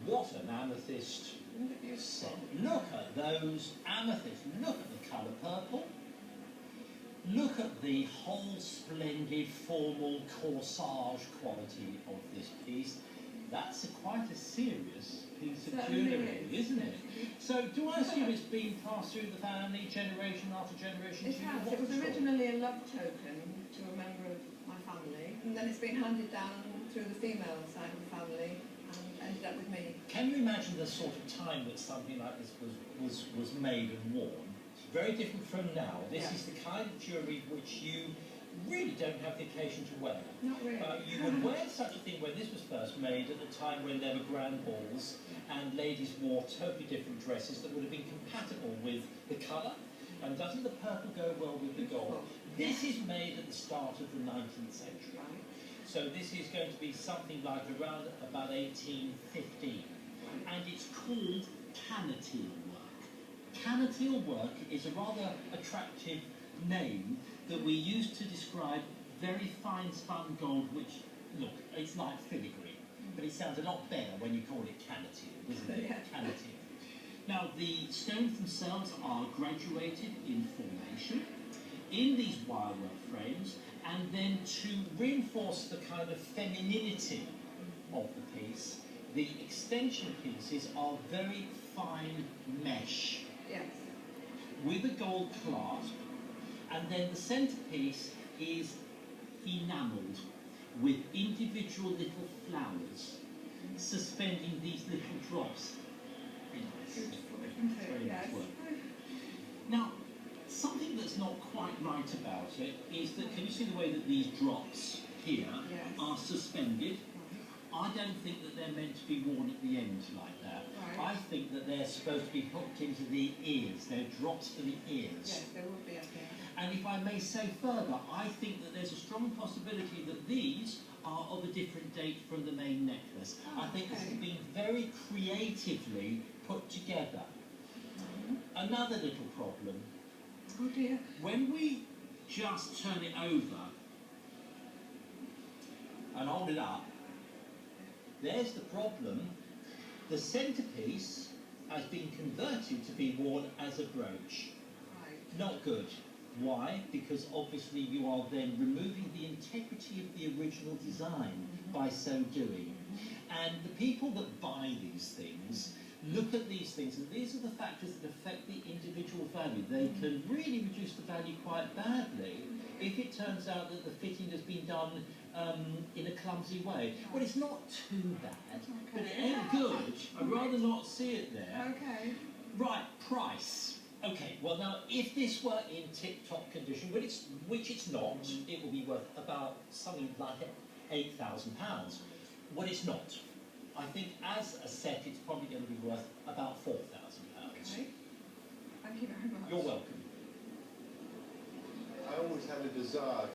What an amethyst set. Look at those amethysts. Look at the colour purple. Look at the whole splendid formal corsage quality of this piece. That's quite a serious piece of jewellery, isn't it? So do I assume it's been passed through the family generation after generation? It has. It was originally a love token to a member of my family, and then it's been handed down through the female side of the family and ended up with me. Can you imagine the sort of time that something like this was made and worn? It's very different from now. This is the kind of jewellery which you really don't have the occasion to wear. Not really. You would wear such a thing when this was first made at the time when there were grand balls and ladies wore totally different dresses that would have been compatible with the colour. And doesn't the purple go well with the gold? This is made at the start of the 19th century. So this is going to be something like around about 1815. And it's called canotile work. Canotile work is a rather attractive name that we use to describe very fine spun gold, which, look, it's like filigree, but it sounds a lot better when you call it canotile, doesn't it? Canotile. Now, the stones themselves are graduated in formation in these wirework frames, and then to reinforce the kind of femininity of the piece, the extension pieces are very fine mesh with a gold clasp. And then the centrepiece is enamelled with individual little flowers suspending these little drops. Very nice work. Now, something that's not quite right about it is that, can you see the way that these drops here are suspended? I don't think that they're meant to be worn at the end like that. I think that they're supposed to be hooked into the ears. They're drops for the ears. Yes, there would be up there. And if I may say further, I think that there's a strong possibility that these are of a different date from the main necklace. I think this has been very creatively put together. Another little problem. Oh dear. When we just turn it over and hold it up, there's the problem. The centrepiece has been converted to be worn as a brooch. Not good. Why? Because obviously you are then removing the integrity of the original design by so doing. And the people that buy these things look at these things, and these are the factors that affect the individual value. They can really reduce the value quite badly if it turns out that the fitting has been done in a clumsy way. Well, it's not too bad, but it ain't good. I'd rather not see it there. Right, price. Okay, well now, if this were in tip-top condition, which it's not, it will be worth about something like £8,000. Well, it's not. I think as a set, it's probably going to be worth about £4,000. Okay. Thank you very much. You're welcome. I always had a desire